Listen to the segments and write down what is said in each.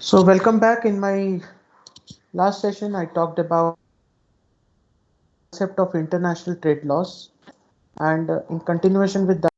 So welcome back. In my last session, I talked about concept of international trade laws, and in continuation with that,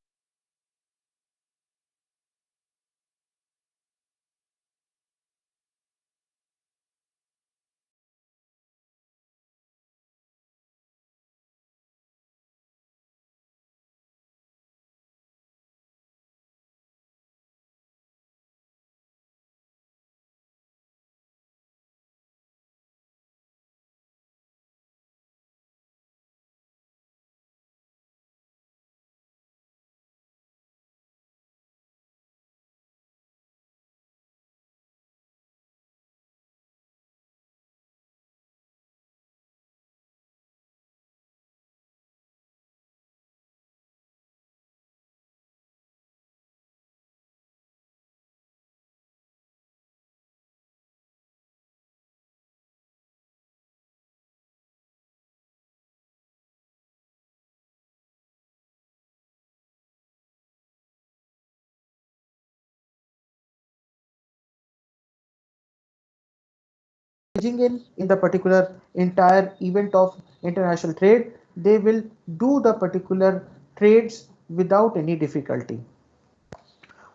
engaging in the particular entire event of international trade, they will do the particular trades without any difficulty.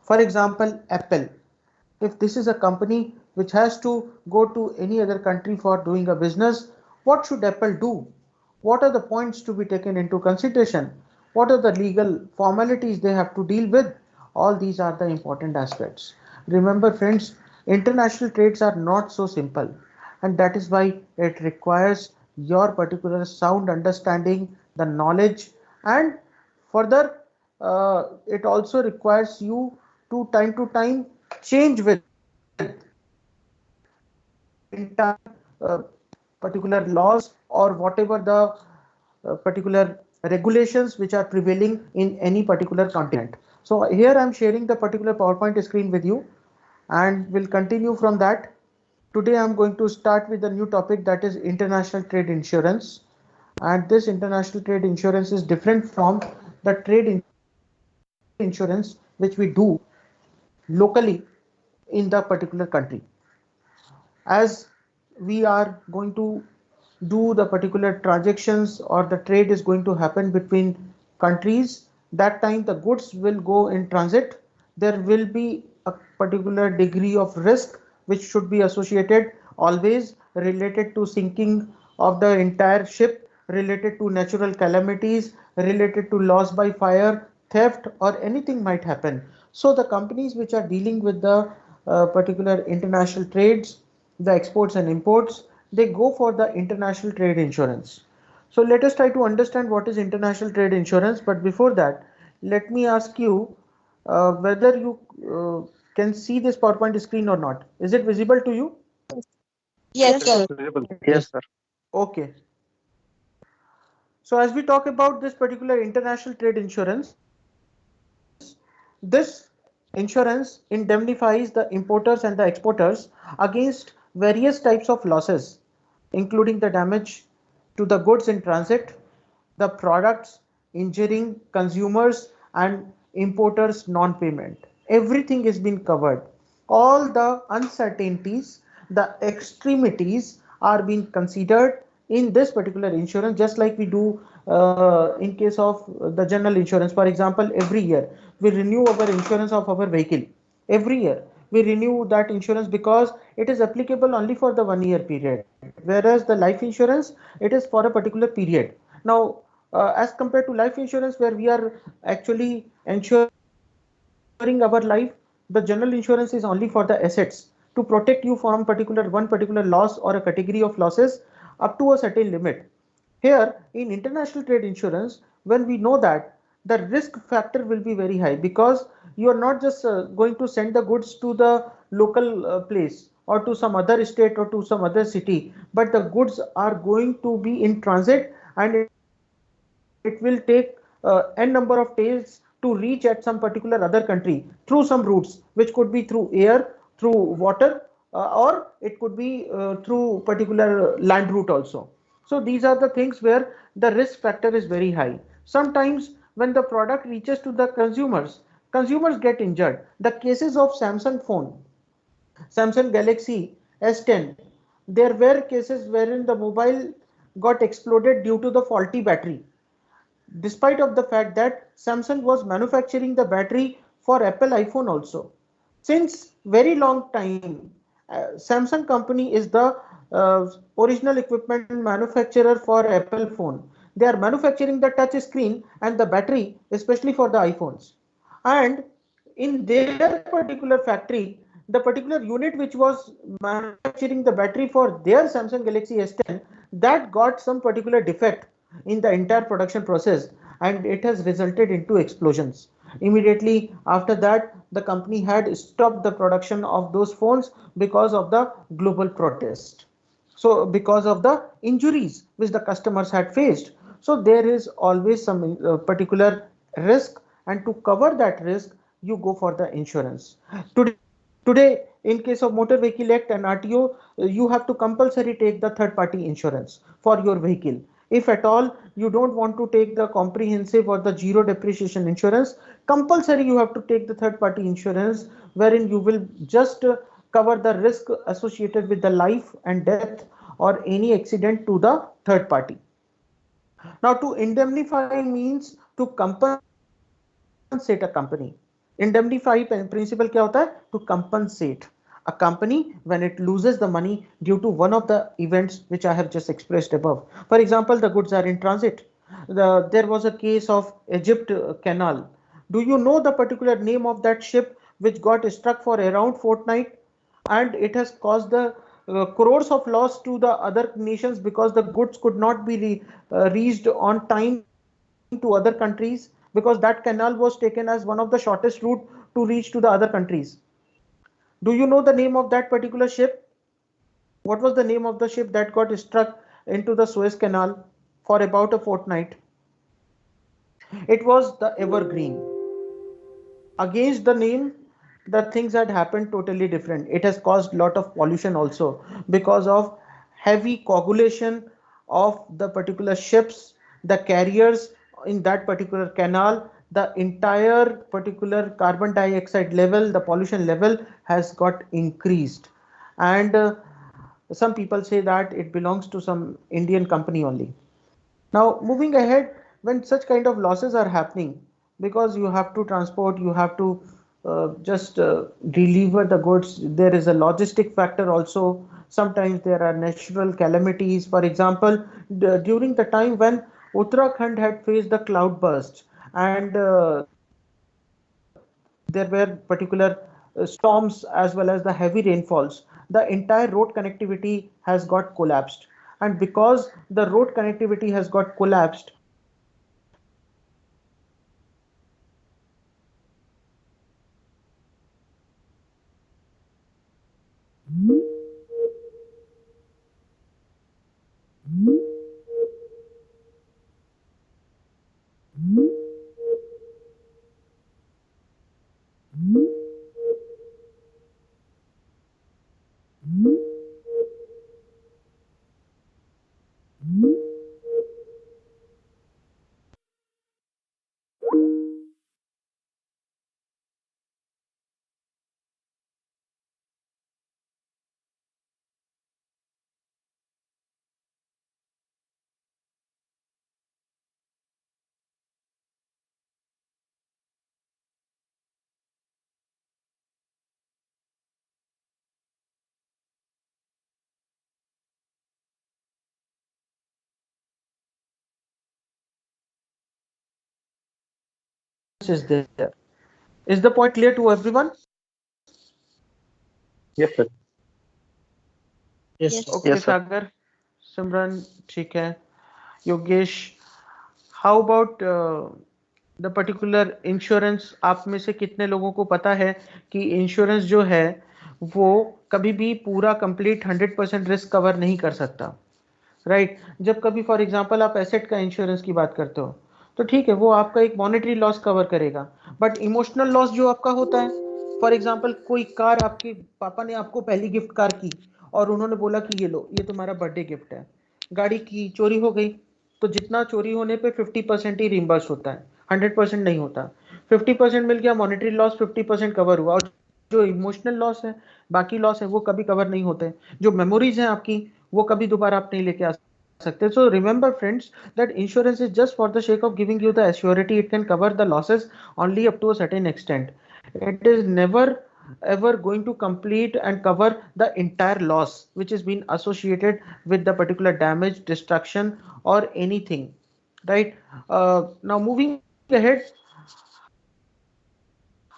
For example, Apple. If this is a company which has to go to any other country for doing a business, what should Apple do? What are the points to be taken into consideration? What are the legal formalities they have to deal with? All these are the important aspects. Remember, friends, international trades are not so simple, and that is why it requires your particular sound understanding, the knowledge, and further, it also requires you to time change with entire particular laws or whatever the particular regulations which are prevailing in any particular continent. So here I'm sharing the particular PowerPoint screen with you, and we'll continue from that. Today I'm going to start with a new topic, that is international trade insurance. And this international trade insurance is different from the trade insurance which we do locally in the particular country. As we are going to do the particular transactions or the trade is going to happen between countries, that time the goods will go in transit. There will be a particular degree of risk which should be associated, always related to sinking of the entire ship, related to natural calamities, related to loss by fire, theft, or anything might happen. So the companies which are dealing with the particular international trades, the exports and imports, they go for the international trade insurance. So let us try to understand what is international trade insurance. But before that, let me ask you whether you can see this PowerPoint screen or not. Is it visible to you? Yes, Yes, sir. it's visible. Yes, Yes, sir. Okay. So as we talk about this particular international trade insurance, this insurance indemnifies the importers and the exporters against various types of losses, including the damage to the goods in transit, the products injuring consumers, and importers non-payment. Everything is being covered. All the uncertainties, the extremities are being considered in this particular insurance, just like we do in case of the general insurance. For example, every year we renew our insurance of our vehicle. Every year we renew that insurance because it is applicable only for the 1 year period, whereas the life insurance, it is for a particular period. Now, as compared to life insurance, where we are actually ensuring our life, the general insurance is only for the assets to protect you from one particular loss or a category of losses up to a certain limit. Here in international trade insurance, when we know that, the risk factor will be very high, because you are not just going to send the goods to the local place or to some other state or to some other city, but the goods are going to be in transit, and it will take n number of days to reach at some particular other country through some routes, which could be through air, through water, or it could be through particular land route also. So these are the things where the risk factor is very high. Sometimes when the product reaches to the consumers, consumers get injured. The cases of Samsung phone, Samsung Galaxy S10, there were cases wherein the mobile got exploded due to the faulty battery, despite of the fact that Samsung was manufacturing the battery for Apple iPhone also. Since very long time, Samsung company is the original equipment manufacturer for Apple phone. They are manufacturing the touch screen and the battery, especially for the iPhones. And in their particular factory, the particular unit which was manufacturing the battery for their Samsung Galaxy S10, that got some particular defect in the entire production process, and it has resulted into explosions. Immediately after that, the company had stopped the production of those phones because of the global protest. So because of the injuries which the customers had faced. So there is always some particular risk, and to cover that risk, you go for the insurance. Today, in case of Motor Vehicle Act and RTO, you have to compulsory take the third party insurance for your vehicle. If at all you don't want to take the comprehensive or the zero depreciation insurance, compulsory you have to take the third party insurance, wherein you will just cover the risk associated with the life and death or any accident to the third party. Now, to indemnify means to compensate a company. Indemnify principle क्या होता है? To compensate a company when it loses the money due to one of the events which I have just expressed above. For example, the goods are in transit. There was a case of Egypt Canal. Do you know the particular name of that ship which got struck for around fortnight, and it has caused the crores of loss to the other nations because the goods could not be reached on time to other countries, because that canal was taken as one of the shortest route to reach to the other countries. Do you know the name of that particular ship? What was the name of the ship that got struck into the Suez Canal for about a fortnight? It was the Evergreen. Against the name, the things had happened totally different. It has caused lot of pollution also because of heavy coagulation of the particular ships, the carriers in that particular canal. The entire particular carbon dioxide level, the pollution level has got increased. And some people say that it belongs to some Indian company only. Now, moving ahead, when such kind of losses are happening, because you have to transport, you have to just deliver the goods, there is a logistic factor also. Sometimes there are natural calamities. For example, during the time when Uttarakhand had faced the cloud burst, and there were particular storms as well as the heavy rainfalls, the entire road connectivity has got collapsed. And because the road connectivity has got collapsed, the entire logistic factor has got increased. And is there. Is the point clear to everyone? Yes, sir. Yes, sir. Okay, Sagar, Simran, ठीक है. Yogesh, how about the particular insurance? आप में से कितने लोगों को पता है कि इंश्योरेंस जो है वो कभी भी पूरा कंप्लीट 100% रिस्क कवर नहीं कर सकता, राइट? जब कभी फॉर एग्जांपल आप एसेट का इंश्योरेंस की बात करते हो तो ठीक है, वो आपका एक मॉनेटरी लॉस कवर करेगा, बट इमोशनल लॉस जो आपका होता है, फॉर एग्जांपल कोई कार, आपके पापा ने आपको पहली गिफ्ट कार की और उन्होंने बोला कि ये लो, ये तुम्हारा बर्थडे गिफ्ट है, गाड़ी की चोरी हो गई, तो जितना चोरी होने पे 50% ही रिम्बर्स होता है, 100% नहीं होता। 50% मिल गया, मॉनेटरी लॉस 50% कवर हुआ, और जो इमोशनल लॉस है, बाकी लॉस है, वो कभी कवर नहीं होते। जो मेमोरीज हैं आपकी, वो कभी दोबारा आप नहीं लेके आ सकते। So remember friends that insurance is just for the shake of giving you the assurity. It can cover the losses only up to a certain extent. It is never ever going to complete and cover the entire loss which has been associated with the particular damage, destruction, or anything, right? Now moving ahead,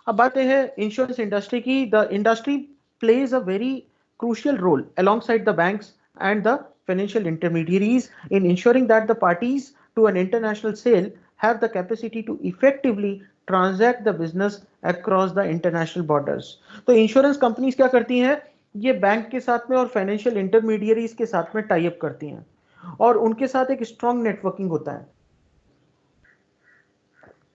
अब बात है insurance industry की। The industry plays a very crucial role alongside the banks and the financial intermediaries in ensuring that the parties to an international sale have the capacity to effectively transact the business across the international borders. तो insurance companies क्या करती हैं, ये bank के साथ में और financial intermediaries के साथ में टाई अप करती हैं, और उनके साथ एक स्ट्रॉन्ग नेटवर्किंग होता है।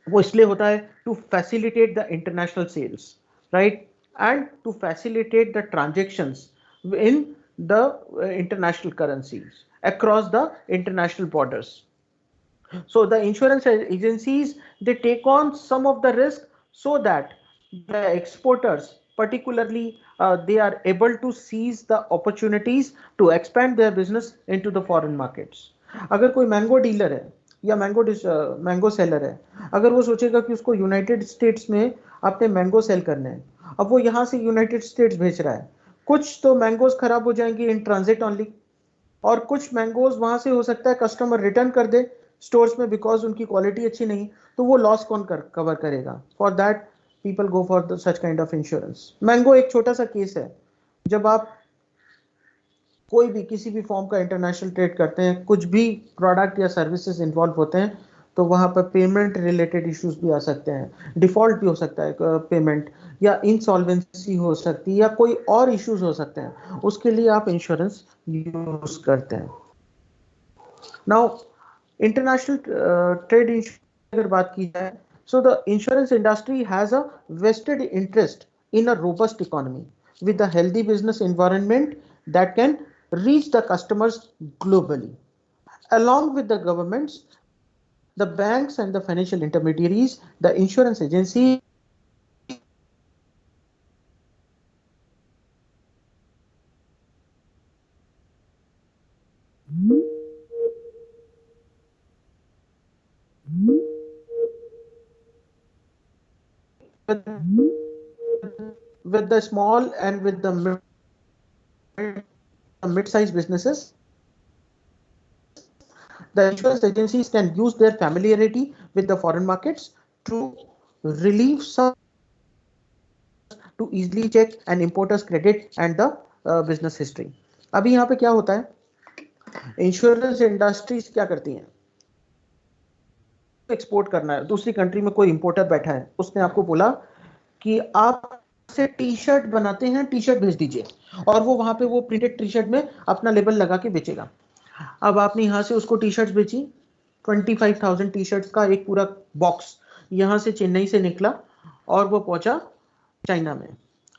वो इसलिए होता है to facilitate the international sales, right, and to facilitate the transactions in the international currencies across the international borders. So the insurance agencies, they take on some of the risk so that the exporters particularly they are able to seize the opportunities to expand their business into the foreign markets. अगर कोई mango dealer है या mango seller है, अगर वो सोचेगा कि उसको यूनाइटेड स्टेट्स में अपने मैंगो सेल करने हैं, अब वो यहाँ से यूनाइटेड स्टेट्स भेज रहा है, कुछ तो मैंगोज खराब हो जाएंगे इन ट्रांजिट ओनली, और कुछ मैंगोज वहां से हो सकता है कस्टमर रिटर्न कर दे स्टोर्स में बिकॉज उनकी क्वालिटी अच्छी नहीं, तो वो लॉस कौन कवर करेगा? For that people go for such kind of insurance. Mango एक छोटा सा केस है। जब आप कोई भी किसी भी फॉर्म का इंटरनेशनल ट्रेड करते हैं, कुछ भी प्रोडक्ट या सर्विसेज इन्वॉल्व होते हैं, तो वहां पर पेमेंट रिलेटेड इश्यूज भी आ सकते हैं, डिफॉल्ट भी हो सकता है पेमेंट, या इंसॉल्वेंसी हो सकती है, या कोई और इश्यूज हो सकते हैं, उसके लिए आप इंश्योरेंस यूज करते हैं। नाउ इंटरनेशनल ट्रेड इंश्योरेंस अगर बात की जाए, so the insurance industry has a vested interest in a robust economy with a healthy business environment that can reach the customers globally. Along with the governments, the banks and the financial intermediaries, the insurance agency with the small and with the mid-sized businesses, the insurance agencies can use their familiarity with the foreign markets to relieve some, to easily check an importer's credit and the business history. अभी यहाँ पे क्या होता है, insurance industries क्या करती हैं, export करना है दूसरी कंट्री में, कोई इंपोर्टर बैठा है, उसने आपको बोला कि आप से टी शर्ट बनाते हैं, टी शर्ट भेज दीजिए, और वो वहां पे वो प्रिंटेड टी शर्ट में अपना लेबल लगा के बेचेगा। अब आपने यहाँ से उसको टी शर्ट बेची, 25,000 टी शर्ट का एक पूरा बॉक्स यहाँ से चेन्नई से निकला और वो पहुंचा चाइना में।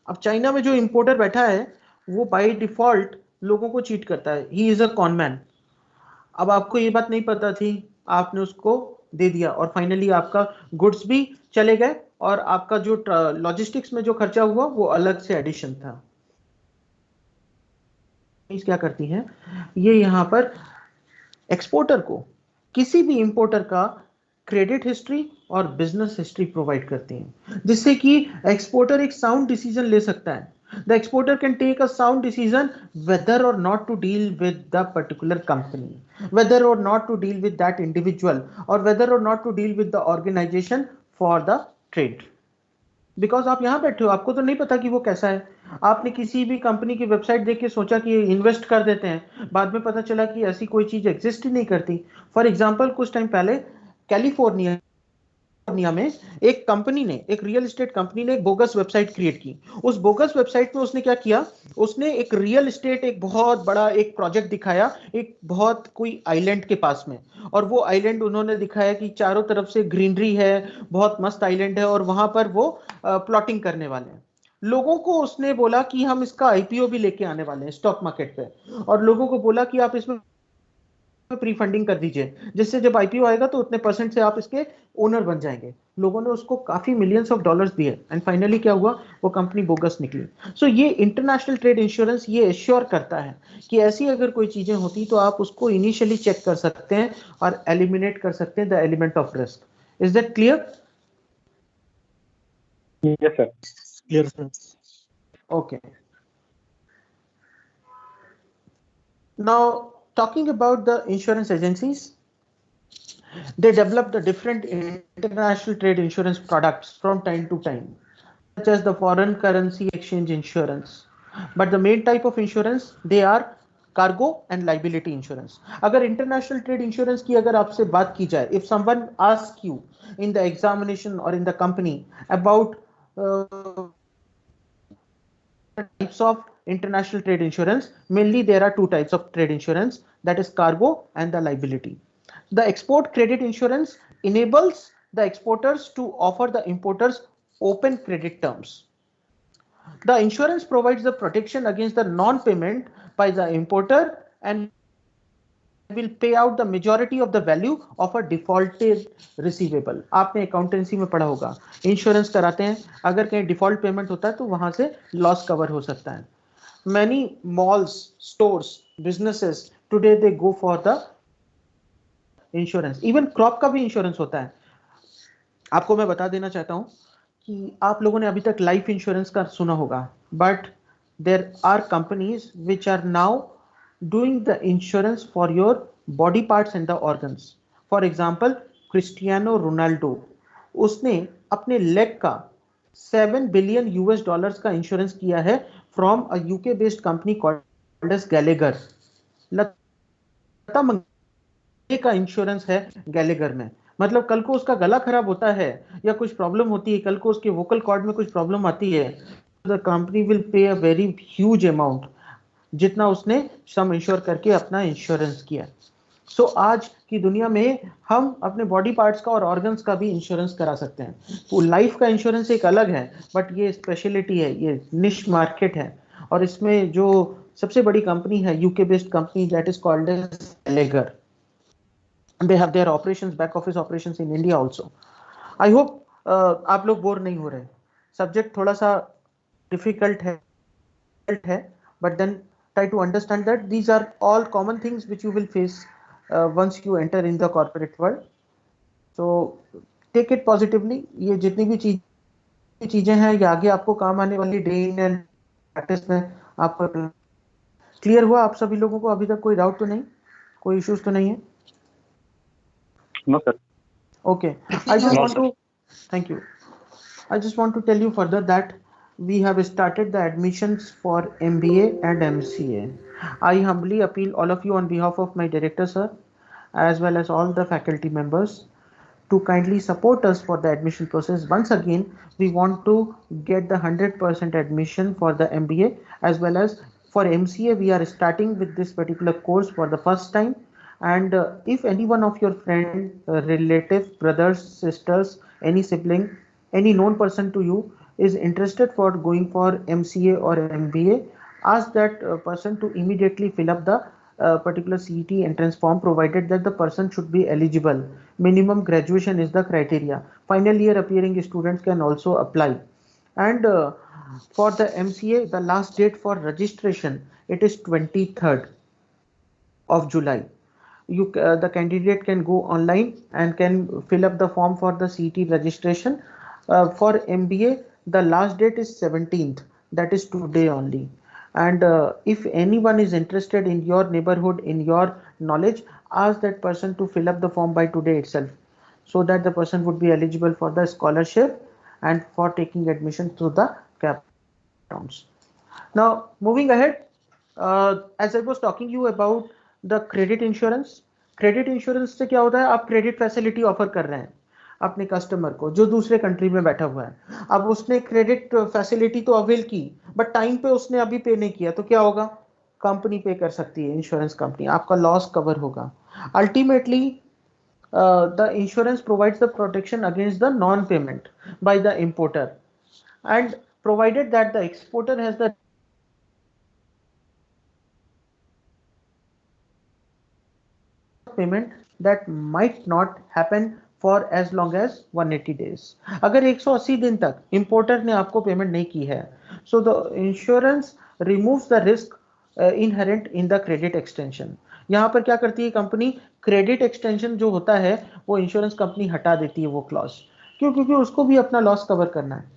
अब चाइना में जो इंपोर्टर बैठा है वो बाय डिफॉल्ट लोगों को चीट करता है, ही इज अ कॉनमैन। अब आपको ये बात नहीं पता थी, आपने उसको दे दिया, और फाइनली आपका गुड्स भी चले गए, और आपका जो लॉजिस्टिक्स में जो खर्चा हुआ वो अलग से एडिशन था। क्या करती हैं ये, यहाँ पर एक्सपोर्टर को किसी भी इंपोर्टर का क्रेडिट हिस्ट्री और बिजनेस हिस्ट्री प्रोवाइड करती हैं, जिससे कि एक्सपोर्टर एक साउंड डिसीजन ले सकता है। The exporter can take a sound decision whether or not to deal with the particular company, whether or not to deal with that individual, or whether or not to deal with the organization for the trade. Because आप यहाँ बैठे हो, आपको तो नहीं पता कि वो कैसा है। आपने किसी भी कंपनी की वेबसाइट देख के सोचा कि इन्वेस्ट कर देते हैं, बाद में पता चला कि ऐसी कोई चीज एग्जिस्ट ही नहीं करती। फॉर एग्जाम्पल, कुछ टाइम पहले कैलिफोर्निया में एक कंपनी ने, एक रियल एस्टेट कंपनी ने एक बोगस वेबसाइट क्रिएट की। उस बोगस वेबसाइट में उसने क्या किया, उसने एक रियल एस्टेट, एक बहुत बड़ा एक प्रोजेक्ट दिखाया, एक बहुत कोई आइलैंड के पास में, और वो आइलैंड उन्होंने दिखाया कि चारों तरफ से ग्रीनरी है, बहुत मस्त आइलैंड है, और वहां पर वो प्लॉटिंग करने वाले हैं। लोगों को उसने बोला कि हम इसका आईपीओ भी लेके आने वाले हैं स्टॉक मार्केट पे, और लोगों को बोला कि आप इसमें प्री फंडिंग कर दीजिए, जिससे जब आईपीओ आएगा तो उतने परसेंट से आप इसके ओनर बन जाएंगे। लोगों ने उसको काफी मिलियंस ऑफ डॉलर्स दिए एंड फाइनली क्या हुआ, वो कंपनी बोगस निकली। सो ये इंटरनेशनल ट्रेड इंश्योरेंस ये एश्योर करता है कि ऐसी अगर कोई चीजें होती तो आप उसको इनिशियली चेक कर सकते हैं और एलिमिनेट कर सकते हैं the element of risk. Is that clear? Yes, sir. Clear, sir. Okay. Now, talking about the insurance agencies, they develop the different international trade insurance products from time to time, such as the foreign currency exchange insurance. But the main type of insurance, they are cargo and liability insurance. अगर international trade insurance की अगर आपसे बात की जाए, if someone asks you in the examination or in the company about types of international trade insurance, mainly there are two types of trade insurance, that is cargo and the liability. The export credit insurance enables the exporters to offer the importers open credit terms. The insurance provides the protection against the non-payment by the importer and will pay out the majority of the value of a defaulted receivable. आपने accountancy में पढ़ा होगा, insurance कराते हैं, अगर कहीं default payment होता है तो वहां से लॉस कवर हो सकता है। Many malls, stores, businesses today they go for the insurance. Even crop का भी इंश्योरेंस होता है। आपको मैं बता देना चाहता हूं कि आप लोगों ने अभी तक लाइफ इंश्योरेंस का सुना होगा, but there are companies which are now doing the insurance for your body parts and the organs. For example, Cristiano Ronaldo, उसने अपने लेग का 7 बिलियन यूएस डॉलर्स का इंश्योरेंस किया है from a UK based company called as Gallagher. Lata Mangeshkar का insurance है Gallagher में। मतलब कल को उसका गला खराब होता है या कुछ प्रॉब्लम होती है, कल को उसके वोकल कॉर्ड में कुछ प्रॉब्लम आती है, the company will pay a very huge amount जितना उसने सम इंश्योर करके अपना इंश्योरेंस किया। सो आज की दुनिया में हम अपने बॉडी पार्ट्स का और ऑर्गन्स का भी इंश्योरेंस करा सकते हैं। तो लाइफ का इंश्योरेंस एक अलग है, बट ये स्पेशलिटी है, ये निश मार्केट है, और इसमें जो सबसे बड़ी कंपनी है UK based company that is called as Gallagher, they have their operations, back office operations in India also. I hope आप लोग बोर नहीं हो रहे। सब्जेक्ट थोड़ा सा डिफिकल्ट है, but then try to understand that these are all common things which you will face once you enter in the corporate world. So take it positively. ये जितनी भी चीजें हैं ये आगे आपको काम आने वाली डे इन एंड प्रैक्टिस में आपको क्लियर हुआ। आप सभी लोगों को अभी तक कोई डाउट तो नहीं, कोई इश्यूज तो नहीं है? No, sir. Okay. I just No, want sir. to thank you. I just want to tell you further that we have started the admissions for MBA and MCA. I humbly appeal all of you on behalf of my director sir, as well as all the faculty members, to kindly support us for the admission process. Once again, we want to get the 100% admission for the MBA, as well as for MCA we are starting with this particular course for the first time. And if any one of your friend, relative, brothers, sisters, any sibling, any known person to you is interested for going for MCA or MBA, ask that person to immediately fill up the particular CET entrance form, provided that the person should be eligible. Minimum graduation is the criteria. Final year appearing students can also apply. And for the MCA, the last date for registration, it is 23rd of July. The candidate can go online and can fill up the form for the CET registration. For MBA, the last date is 17th, that is today only. And if anyone is interested in your neighborhood, in your knowledge, ask that person to fill up the form by today itself, so that the person would be eligible for the scholarship and for taking admission through the CAP rounds. Now, moving ahead, as I was talking you about the credit insurance, credit insurance से क्या होता है, आप credit facility offer कर रहे हैं अपने customer को जो दूसरे कंट्री में बैठा हुआ है। अब उसने क्रेडिट फैसिलिटी तो अवेल की, बट टाइम पे उसने अभी पे नहीं किया, तो क्या होगा, कंपनी पे कर सकती है, इंश्योरेंस कंपनी, आपका लॉस कवर होगा। Ultimately the insurance provides the protection against the non-payment by the importer, and provided that the exporter has the payment that might not happen for as long as 180 days. अगर 180 दिन तक importer ने आपको payment नहीं की है, so the insurance removes the risk inherent in the credit extension. यहाँ पर क्या करती है कंपनी, क्रेडिट एक्सटेंशन जो होता है वो इंश्योरेंस कंपनी हटा देती है वो क्लॉज। क्यों? क्योंकि उसको भी अपना लॉस कवर करना है।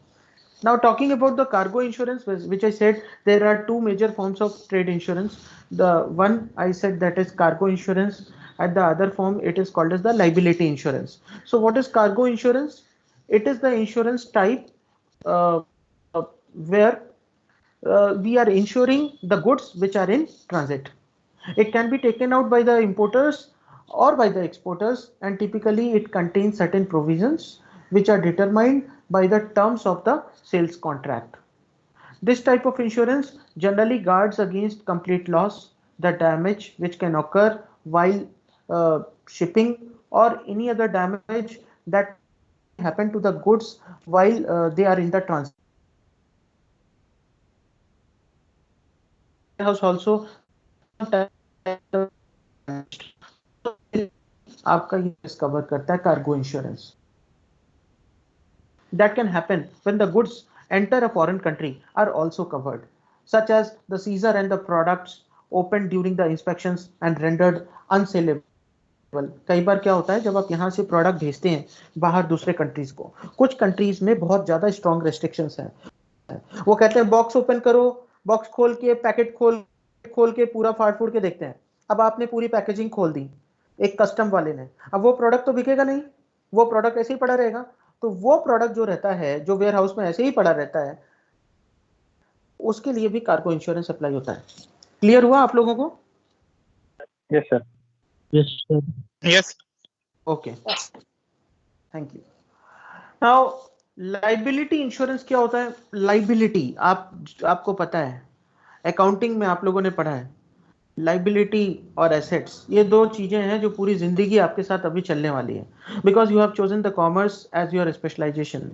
Now talking about the cargo insurance, which I said there are two major forms of trade insurance. The one I said that is cargo insurance, and the other form it is called as the liability insurance. So what is cargo insurance? It is the insurance type uh, where we are insuring the goods which are in transit. It can be taken out by the importers or by the exporters, and typically it contains certain provisions which are determined by the terms of the sales contract. This type of insurance generally guards against complete loss, the damage which can occur while shipping, or any other damage that happen to the goods while they are in the transit. Warehouse also आपका ये cover करता है cargo insurance. That can happen when the goods enter a foreign country are also covered, such as the seizure and the products opened during the inspections and rendered unsaleable. कई बार क्या होता है जब आप यहाँ से प्रोडक्ट भेजते हैं बाहर दूसरे कंट्रीज को, कुछ कंट्रीज में बहुत ज्यादा स्ट्रॉन्ग रेस्ट्रिक्शंस हैं। वो कहते हैं बॉक्स ओपन करो, बॉक्स खोल के पैकेट खोल के पूरा फाड़ फूड़ के देखते हैं। अब आपने पूरी पैकेजिंग खोल दी एक कस्टम वाले ने, अब वो प्रोडक्ट तो बिकेगा नहीं, वो प्रोडक्ट ऐसे ही पड़ा रहेगा। तो वो प्रोडक्ट जो रहता है, जो वेयर हाउस में ऐसे ही पड़ा रहता है, उसके लिए भी कार्गो इंश्योरेंस अप्लाई होता है। क्लियर हुआ आप लोगों को? Yes, sir. Yes, sir. Yes. Okay, thank you. Now liability insurance क्या होता है? लाइबिलिटी आपको पता है, अकाउंटिंग में आप लोगों ने पढ़ा है, लाइबिलिटी और एसेट्स ये दो चीजें हैं जो पूरी जिंदगी आपके साथ अभी चलने वाली है, because you have chosen the commerce as your specialization.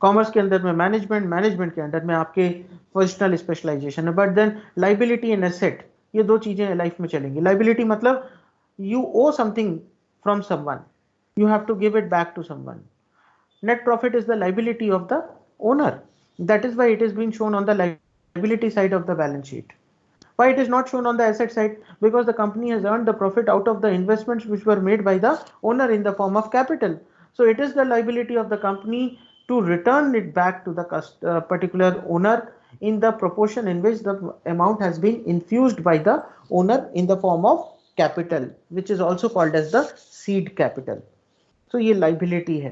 Commerce के अंदर में मैनेजमेंट, मैनेजमेंट के अंदर में आपके प्रोफेशनल स्पेशलाइजेशन है। But then liability and asset ये दो चीजें लाइफ में चलेंगी। लाइबिलिटी मतलब you owe something from someone, you have to give it back to someone. Net profit is the liability of the owner. That is why it is being shown on the liability side of the balance sheet. Why it is not shown on the asset side? Because the company has earned the profit out of the investments which were made by the owner in the form of capital. So it is the liability of the company to return it back to the particular owner in the proportion in which the amount has been infused by the owner in the form of capital, which is also called as the seed capital. तो ये liability है।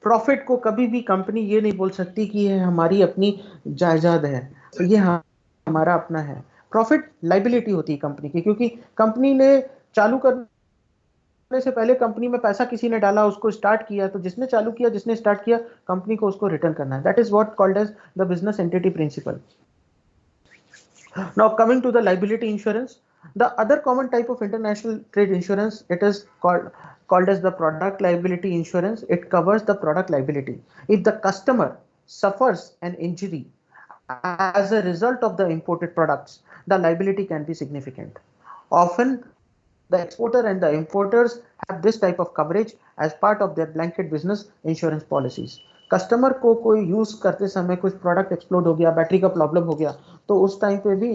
Profit को कभी भी company ये नहीं बोल सकती कि ये हमारी अपनी जायदाद है, तो ये हमारा अपना है। प्रॉफिट लाइबिलिटी होती है कंपनी की, क्योंकि कंपनी ने चालू करने से पहले कंपनी में पैसा किसी ने डाला, उसको स्टार्ट किया, तो जिसने चालू किया, जिसने स्टार्ट किया, कंपनी को उसको रिटर्न करना है। That is what called as the business entity principle. Now coming to the liability insurance, the other common type of international trade insurance, it is called as the product liability insurance. It covers the product liability. If the customer suffers an injury as a result of the imported products, the liability can be significant. Often the exporter and the importers have this type of coverage as part of their blanket business insurance policies. Customer को कोई use करते समय कुछ product explode हो गया, battery का problem हो गया, तो उस टाइम पे भी,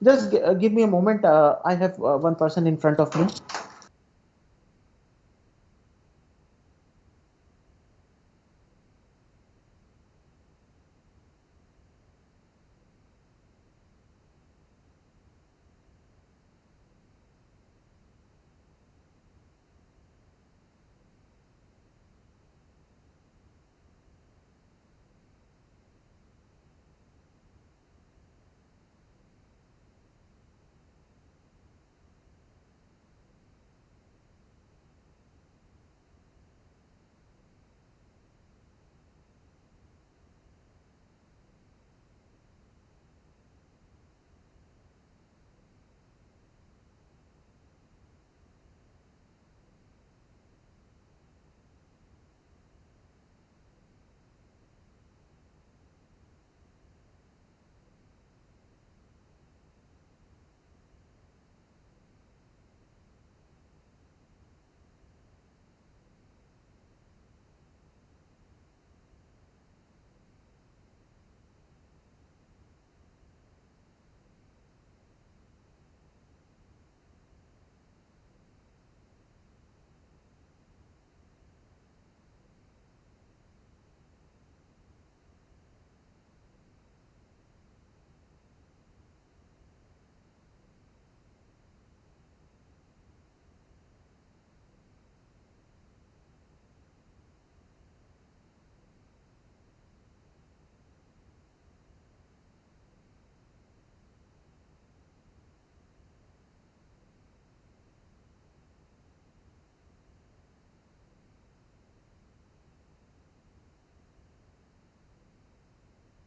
just give me a moment, I have one person in front of me.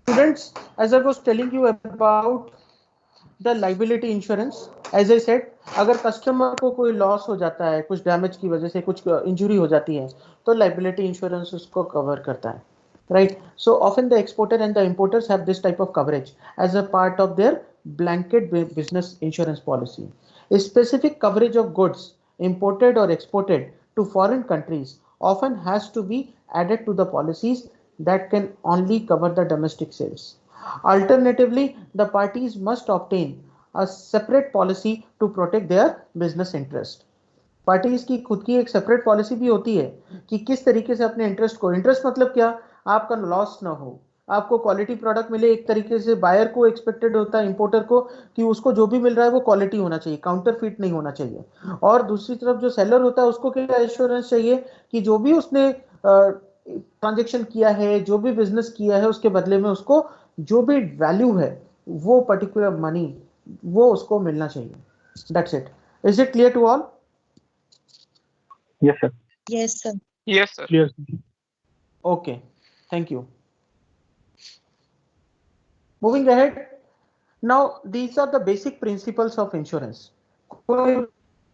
Students, as I was telling you about the liability insurance, as I said, अगर कस्टमर को कोई लॉस हो जाता है, कुछ डैमेज की वजह से कुछ इंजरी हो जाती है, तो लाइबिलिटी इंश्योरेंस उसको कवर करता है, right? So often the exporter and the importers have this type of coverage as a part of their blanket business insurance policy. A specific coverage of goods imported or exported to foreign countries often has to be added to the policies that can only cover the domestic sales. Alternatively, the parties must obtain a separate policy to protect their business interest. Parties की खुद की एक separate policy भी होती है कि किस तरीके से अपने इंटरेस्ट को, इंटरेस्ट मतलब क्या, आपका लॉस ना हो, आपको क्वालिटी प्रोडक्ट मिले। एक तरीके से बायर को एक्सपेक्टेड होता है, इंपोर्टर को, कि उसको जो भी मिल रहा है वो क्वालिटी होना चाहिए, काउंटरफिट नहीं होना चाहिए। और दूसरी तरफ जो सेलर होता है उसको क्या एश्योरेंस चाहिए कि जो भी उसने ट्रांजेक्शन किया है, जो भी बिजनेस किया है, उसके बदले में उसको जो भी वैल्यू है वो पर्टिकुलर मनी वो उसको मिलना चाहिए। That's it. Is it clear to all? Yes, sir. Yes, sir. Yes, sir. Clear. Okay, thank you. Moving ahead, now these are the basic principles of insurance. कोई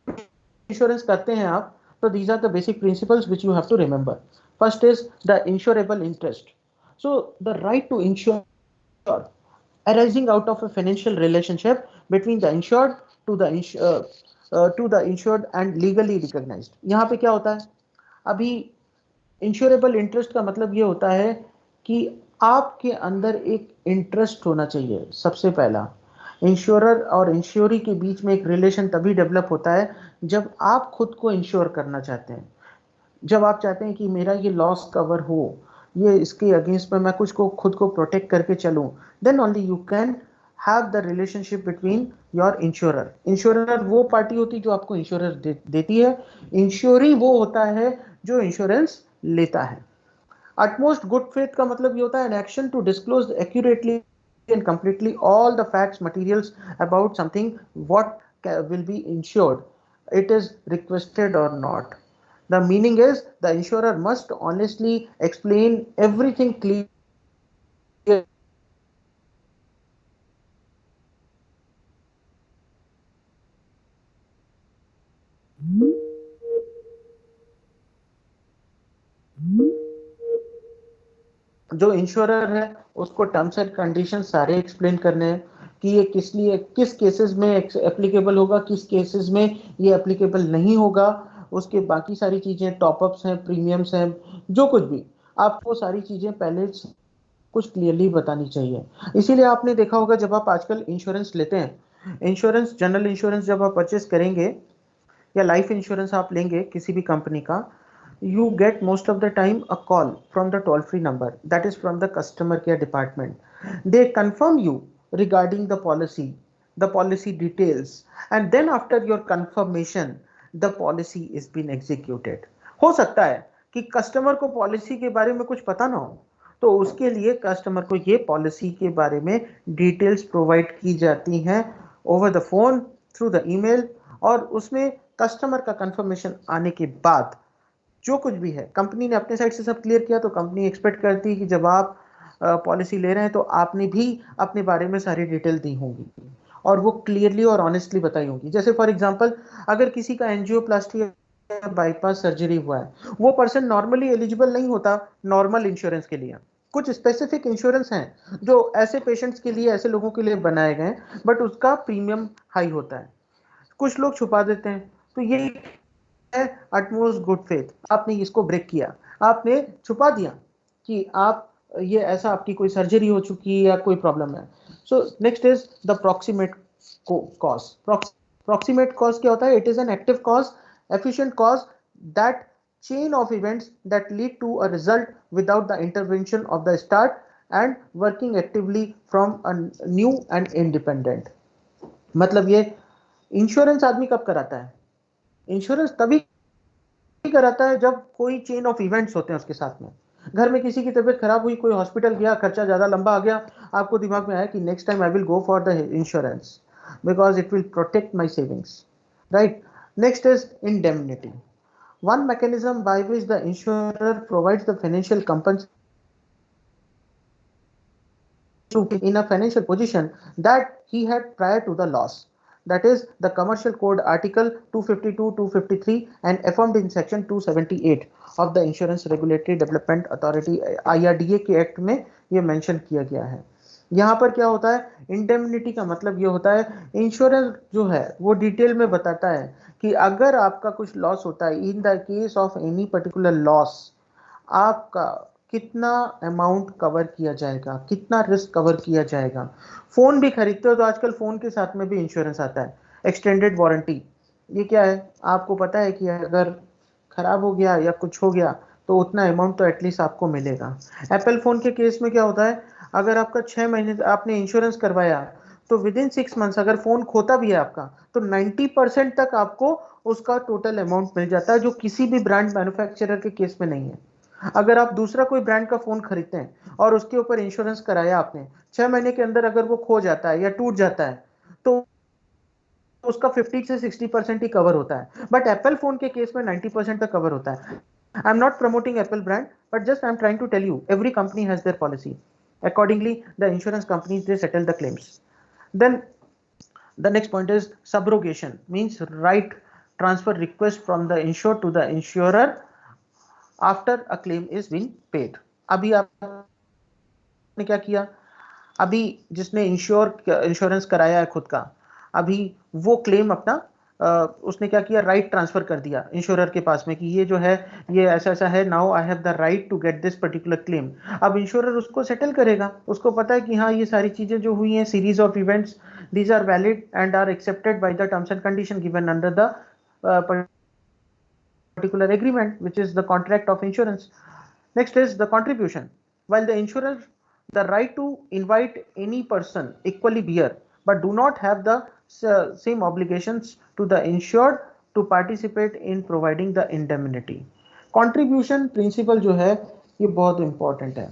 इंश्योरेंस करते हैं आप, तो these are the basic principles which you have to remember. First is the insurable interest. So the right to insure arising out of a financial relationship between the insured to the insured and legally recognized. यहाँ पे क्या होता है, अभी insurable interest का मतलब ये होता है कि आपके अंदर एक इंटरेस्ट होना चाहिए। सबसे पहला, इंश्योरर और इंश्योरी के बीच में एक रिलेशन तभी डेवलप होता है जब आप खुद को इंश्योर करना चाहते हैं, जब आप चाहते हैं कि मेरा ये लॉस कवर हो, ये इसके अगेंस्ट में मैं कुछ को खुद को प्रोटेक्ट करके चलूं, then only you can have the relationship between your insurer. Insurer वो पार्टी होती है जो आपको इंश्योरेंस देती है, इंश्योरी वो होता है जो इंश्योरेंस लेता है। Utmost good faith का मतलब ये होता है an action to disclose accurately and completely all the facts, materials about something what will be insured, it is requested or not. The meaning is the insurer must honestly explain everything clearly जो insurer है उसको terms and condition सारे explain करने हैं कि ये किस लिए, किस केसेस में एप्लीकेबल होगा, किस केसेस में ये एप्लीकेबल नहीं होगा, उसके बाकी सारी चीजें, टॉपअप्स हैं, प्रीमियम्स हैं, जो कुछ भी, आपको सारी चीजें पहले कुछ क्लियरली बतानी चाहिए। इसीलिए आपने देखा होगा जब आप आजकल इंश्योरेंस लेते हैं, इंश्योरेंस, जनरल इंश्योरेंस जब आप परचेस करेंगे या लाइफ इंश्योरेंस आप लेंगे किसी भी कंपनी का, you get most of the time a call from the toll free number, that is from the customer care department. They confirm you regarding the policy details, and then after your confirmation the policy is being executed. हो सकता है कि customer को policy के बारे में कुछ पता ना हो, तो उसके लिए कस्टमर को ये पॉलिसी के बारे में डिटेल्स प्रोवाइड की जाती हैं over the phone, through the email, और उसमें कस्टमर का कंफर्मेशन आने के बाद जो कुछ भी है, कंपनी ने अपने साइड से सब क्लियर किया, तो कंपनी एक्सपेक्ट करती है कि जब आप पॉलिसी ले रहे हैं तो आपने भी अपने बारे में सारी डिटेल दी होंगी और वो क्लियरली और ऑनेस्टली बताई होंगी। जैसे फॉर एग्जांपल, अगर किसी का एंजियोप्लास्टी या बाईपास सर्जरी हुआ है, वो पर्सन नॉर्मली एलिजिबल नहीं होता नॉर्मल इंश्योरेंस के लिए। कुछ स्पेसिफिक इंश्योरेंस हैं जो ऐसे पेशेंट्स के लिए, ऐसे लोगों के लिए बनाए गए हैं, बट उसका प्रीमियम हाई होता है, कुछ लोग छुपा देते हैं। तो ये अटमोस्ट गुड फेथ, आपने इसको ब्रेक किया, आपने छुपा दिया कि आप ये ऐसा, आपकी कोई सर्जरी हो चुकी है या कोई प्रॉब्लम है। So next is the proximate cause. Proximate cause क्या होता है? It is an active cause, efficient cause, that chain of events that lead to a result without the intervention of the start and working actively from a new and independent। मतलब ये insurance आदमी कब कराता है? Insurance तभी कराता है जब कोई चेन ऑफ इवेंट्स होते हैं उसके साथ में। घर में किसी की तबीयत खराब हुई, कोई हॉस्पिटल गया, खर्चा ज्यादा लंबा आ गया, आपको दिमाग में आया कि next time I will go for the insurance because it will protect my savings, right? Next is indemnity, one mechanism by which the insurer provides the financial compensation in a financial position that he had prior to the loss. That is the Commercial Code Article 252, 253 and affirmed in Section 278 of the Insurance Regulatory Development Authority IRDA के act में ये mention किया गया है। यहाँ पर क्या होता है, इंडेमनिटी का मतलब ये होता है, इंश्योरेंस जो है वो डिटेल में बताता है कि अगर आपका कुछ लॉस होता है, in the case of any particular loss, आपका कितना अमाउंट कवर किया जाएगा, कितना रिस्क कवर किया जाएगा। फोन भी खरीदते हो तो आजकल फोन के साथ में भी इंश्योरेंस आता है, एक्सटेंडेड वारंटी। ये क्या है, आपको पता है कि अगर खराब हो गया या कुछ हो गया तो उतना अमाउंट तो एटलीस्ट आपको मिलेगा। एप्पल फोन के केस में क्या होता है, अगर आपका 6 महीने आपने इंश्योरेंस करवाया तो विद इन 6 मंथ्स अगर फोन खोता भी है आपका तो 90% तक आपको उसका टोटल अमाउंट मिल जाता है, जो किसी भी ब्रांड मैन्युफैक्चरर के केस में नहीं है। अगर आप दूसरा कोई ब्रांड का फोन खरीदते हैं और उसके ऊपर इंश्योरेंस कराया आपने, 6 महीने के अंदर अगर वो खो जाता है या टूट जाता है तो उसका 50 से 60% ही कवर होता है, बट एप्पल फोन के केस में 90% तक कवर होता है। I am not promoting Apple brand, but just I am trying to tell you every company has their policy. Accordingly, the insurance companies they settle the claims. Then the next point is subrogation, means right transfer request from the insured to the insurer after a claim is being paid. अभी आपने क्या किया, अभी जिसने insurance कराया है खुद का, अभी वो क्लेम अपना उसने क्या किया, राइट ट्रांसफर कर दिया इंश्योरर के पास में कि ये जो है ये ऐसा ऐसा है, now I have the right to get this particular claim. अब इंश्योरर उसको सेटल करेगा, उसको पता है कि हाँ ये सारी चीजें जो हुई हैं, series of events, these are valid and are accepted by the terms and condition given under the particular agreement, which is the contract of insurance. Next is the contribution. While the insurer the right to invite any person equally bear, but do not have the same obligations to the insured to participate in providing the indemnity. Contribution principle जो है ये बहुत important है।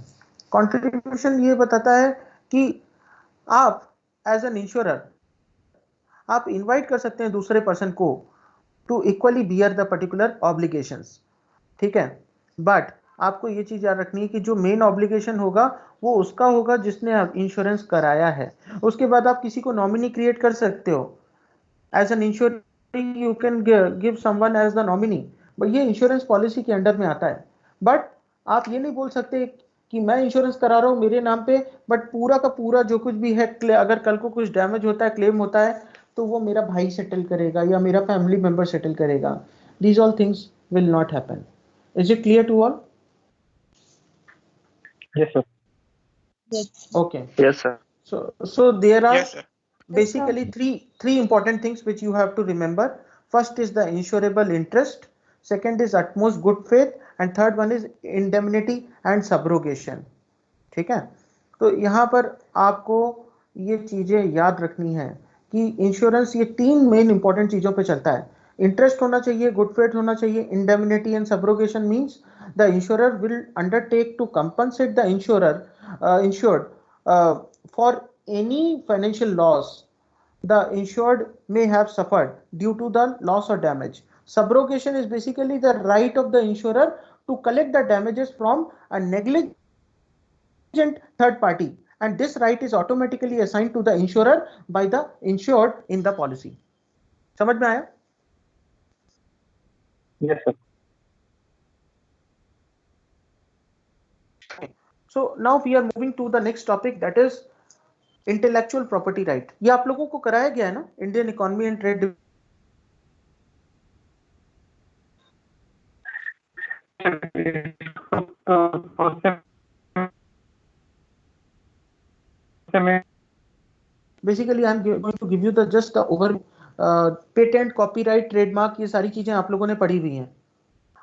Contribution ये बताता है कि आप as an insurer आप invite कर सकते हैं दूसरे person को to equally bear the particular obligations, ठीक है, बट आपको ये चीज याद रखनी है कि जो मेन ऑब्लिगेशन होगा वो उसका होगा जिसने इंश्योरेंस कराया है। उसके बाद आप किसी को नॉमिनी क्रिएट कर सकते हो, as an insuring you can give someone as the nominee, but ये इंश्योरेंस पॉलिसी के अंडर में आता है। बट आप ये नहीं बोल सकते कि मैं इंश्योरेंस करा रहा हूँ मेरे नाम पे, बट पूरा का पूरा जो कुछ भी है, अगर कल को कुछ डैमेज होता है, क्लेम होता है, तो वो मेरा भाई सेटल करेगा या मेरा फैमिली मेंबर सेटल करेगा। These all things will not happen. Is it clear to all? Yes, sir. Yes. Okay. Yes, sir. So there are Yes, sir. basically three important things which you have to remember. First is the insurable interest, second is utmost good faith, and third one is indemnity and subrogation. ठीक है, तो यहाँ पर आपको ये चीजें याद रखनी है कि इंश्योरेंस ये तीन मेन इंपॉर्टेंट चीजों पे चलता है। इंटरेस्ट होना चाहिए, गुड फेथ होना चाहिए, indemnity and subrogation means the insurer will undertake to compensate the insured for any financial loss the insured may have suffered due to the loss or damage. Subrogation is basically the right of the insurer to collect the damages from a negligent third party, and this right is automatically assigned to the insurer by the insured in the policy. समझ में आया? Yes, sir. So now we are moving to the next topic, that is intellectual property right. ये आप लोगों को कराया गया है ना, Indian economy and trade basically I am going to give you the just the over patent, copyright, trademark, ये सारी चीजें आप लोगों ने पढ़ी हुई हैं।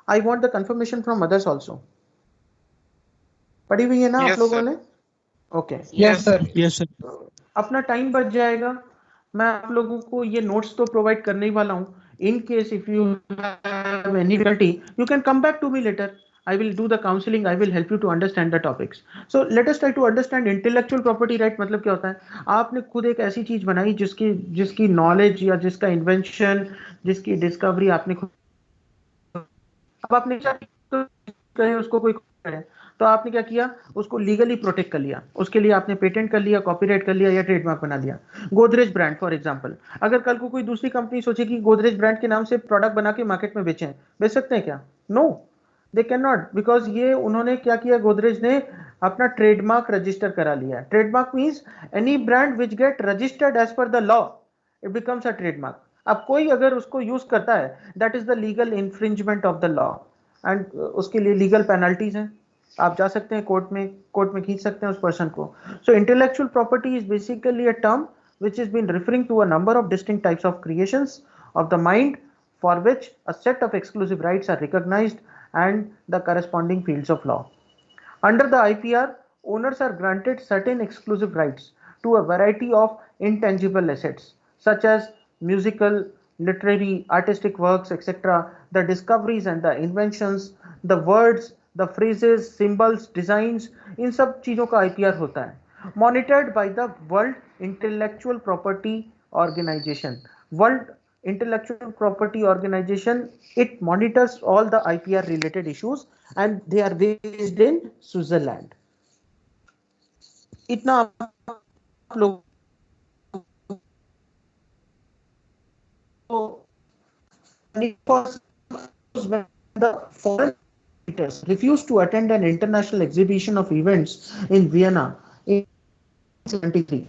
I want the confirmation from others also. पढ़ी हुई है ना आप लोगों ने? Okay, Yes, sir. Yes, sir. अपना टाइम बच जाएगा। मैं आप लोगों को ये नोट्स तो प्रोवाइड करने ही वाला हूँ। In case if you have any difficulty you can come back to me later, I will do the counseling, I will help you to understand the topics. So let us try to understand intellectual property right मतलब क्या होता है। आपने खुद एक ऐसी चीज बनाई जिसकी नॉलेज या जिसका इन्वेंशन, जिसकी डिस्कवरी आपने खुद, अब आपने कहे उसको कोई करे तो आपने क्या किया, उसको लीगली प्रोटेक्ट कर लिया, उसके लिए आपने पेटेंट कर लिया, कॉपीराइट कर लिया या ट्रेडमार्क बना लिया। गोदरेज ब्रांड फॉर एग्जांपल, अगर कल को कोई दूसरी कंपनी सोचे कि गोदरेज ब्रांड के नाम से प्रोडक्ट बना के मार्केट में बेचें, बेच सकते हैं क्या? No, they can not, because ये उन्होंने क्या किया, गोदरेज ने अपना ट्रेडमार्क रजिस्टर करा लिया। Trademark means any brand which get registered as per the law, it becomes a trademark. अब कोई अगर उसको यूज करता है, that is the legal infringement of the law, and उसके लिए लीगल पेनल्टीज हैं, आप जा सकते हैं कोर्ट में खींच सकते हैं उस पर्सन को। So intellectual property is basically a term which has been referring to a number of distinct types of creations of the mind for which a set of exclusive rights are recognized and the corresponding fields of law. Under the IPR, owners are granted certain exclusive rights to a variety of intangible assets such as musical, literary, artistic works, etc., the discoveries and the inventions, the words, the phrases, symbols, designs, इन सब चीजों का IPR होता है। Monitored by the World Intellectual Property Organization. World Intellectual Property Organization, it monitors all the IPR related issues and they are based in Switzerland. इतना आप लोग the foreign visitors refused to attend an international exhibition of events in Vienna in 1973.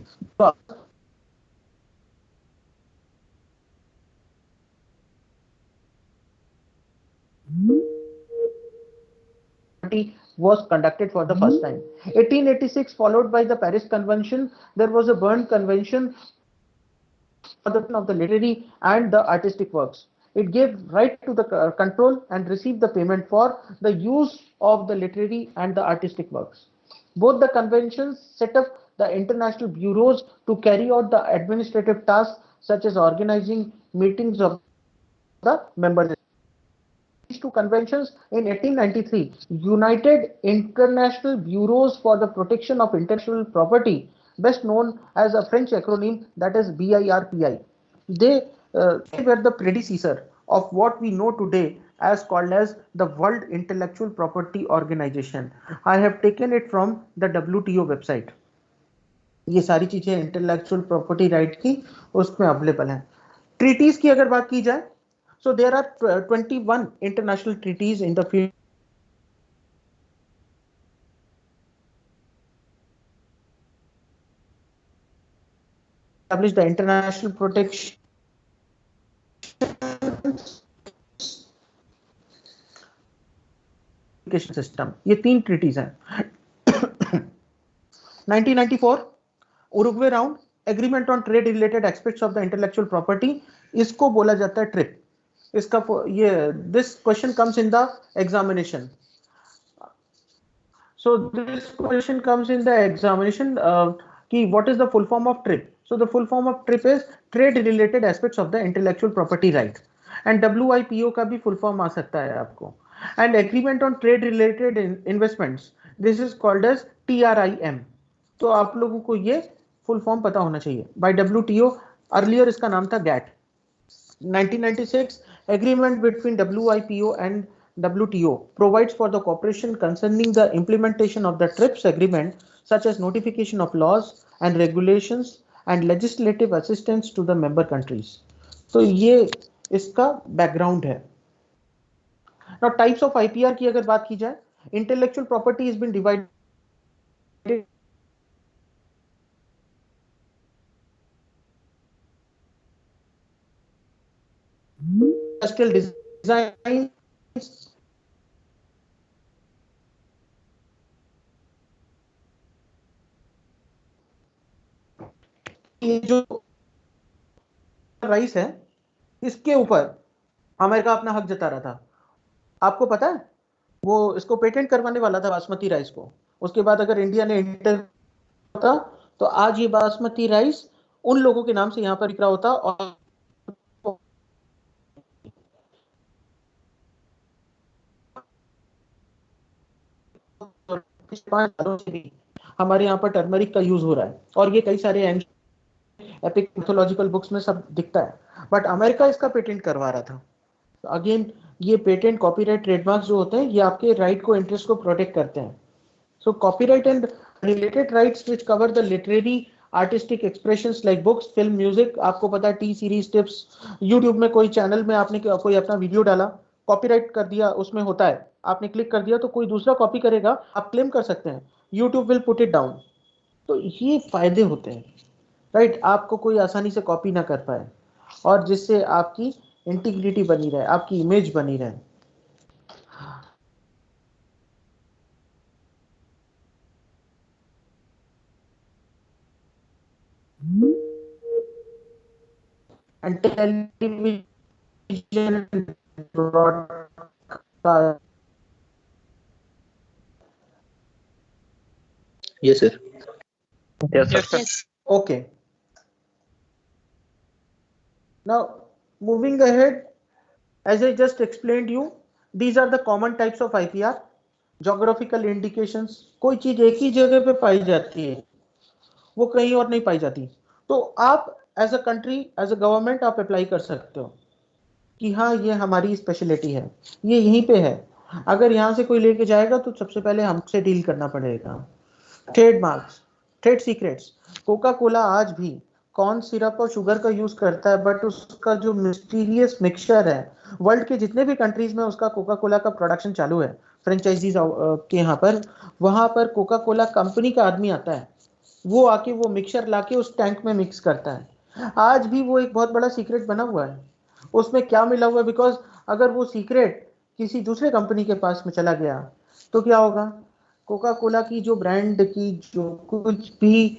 Was conducted for the first time. 1886 followed by the Paris Convention, there was a Berne Convention for the of the literary and the artistic works. It gave right to the control and receive the payment for the use of the literary and the artistic works. Both the conventions set up the international bureaus to carry out the administrative tasks such as organizing meetings of the members. These two conventions in 1893, United International Bureaus for the Protection of Intellectual Property, best known as a French acronym that is BIRPI. They were the predecessor of what we know today as called as the World Intellectual Property Organization. I have taken it from the WTO website. ये सारी चीजें intellectual property right की उसमें available हैं। Treaties की अगर बात की जाए, so there are 21 international treaties in the field establish the international protection system. ये तीन ट्रीटीज हैं। 1994 Uruguay round, agreement on trade related aspects of the intellectual property, इसको बोला जाता है ट्रिप। इसका ये this question comes in the examination, so this question comes in the examination कि what is the full form of TRIP? So the full form of TRIP is trade related aspects of the intellectual property right, and WIPO का भी full form आ सकता है आपको, and agreement on trade related investments, this is called as TRIM. तो आप लोगों को ये full form पता होना चाहिए। by WTO, earlier इसका नाम था GATT. 1996 agreement between WIPO and WTO provides for the cooperation concerning the implementation of the TRIPS agreement, such as notification of laws and regulations and legislative assistance to the member countries. तो ये इसका background है। Now types of IPR की अगर बात की जाए, intellectual property has been divided industrial design, ये जो राइस है इसके ऊपर अमेरिका अपना हक जता रहा था। आपको पता है वो इसको पेटेंट करवाने वाला था बासमती राइस को, उसके बाद अगर इंडिया ने इंटर होता तो आज ये बासमती राइस उन लोगों के नाम से यहाँ पर बिक रहा होता। और हमारे यहाँ पर टर्मरिक का यूज हो रहा है और ये कई सारे एपिक मिथोलॉजिकल बुक्स में सब दिखता है, बट अमेरिका इसका पेटेंट करवा रहा था। अगेन ये पेटेंट, कॉपीराइट, ट्रेडमार्क्स जो होते हैं ये आपके राइट को, इंटरेस्ट को प्रोटेक्ट करते हैं। So copyright and related rights which cover the literary artistic expressions like books, film, music. आपको पता है टी सीरीज टिप्स, यूट्यूब में कोई चैनल में आपने कोई अपना वीडियो डाला, कॉपीराइट कर दिया, उसमें होता है आपने क्लिक कर दिया तो कोई दूसरा कॉपी करेगा, आप क्लेम कर सकते हैं, YouTube will put it down. तो ये फायदे होते हैं, राइट, आपको कोई आसानी से कॉपी ना कर पाए और जिससे आपकी इंटीग्रिटी बनी रहे, आपकी इमेज बनी रहे। And television broadcast. Yes, sir. Yes, sir. Yes, sir. Yes. Okay. Now, moving ahead, as I just explained you, these are the common types of IPR. Geographical indications, कोई चीज एक ही जगह पे पाई जाती है, वो कहीं और नहीं पाई जाती, तो आप as a country, as a government आप अप्लाई कर सकते हो कि हाँ ये हमारी स्पेशलिटी है, ये यहीं पे है। अगर यहाँ से कोई लेके जाएगा तो सबसे पहले हमसे डील करना पड़ेगा। Trademarks, trade secrets, Coca Cola आज भी कॉर्न सिरप और शुगर का यूज करता है, बट उसका जो मिस्टीरियस मिक्सचर है, वर्ल्ड के जितने भी कंट्रीज में उसका कोका कोला का प्रोडक्शन चालू है, फ्रेंचाइजीज के यहाँ पर, वहां पर कोका कोला कंपनी का आदमी आता है, वो आके वो मिक्सचर लाके उस टैंक में मिक्स करता है। आज भी वो एक बहुत बड़ा सीक्रेट बना हुआ है, उसमें क्या मिला हुआ है, बिकॉज अगर वो सीक्रेट किसी दूसरे कंपनी के पास में चला गया तो क्या होगा, कोका कोला की जो ब्रांड की जो कुछ भी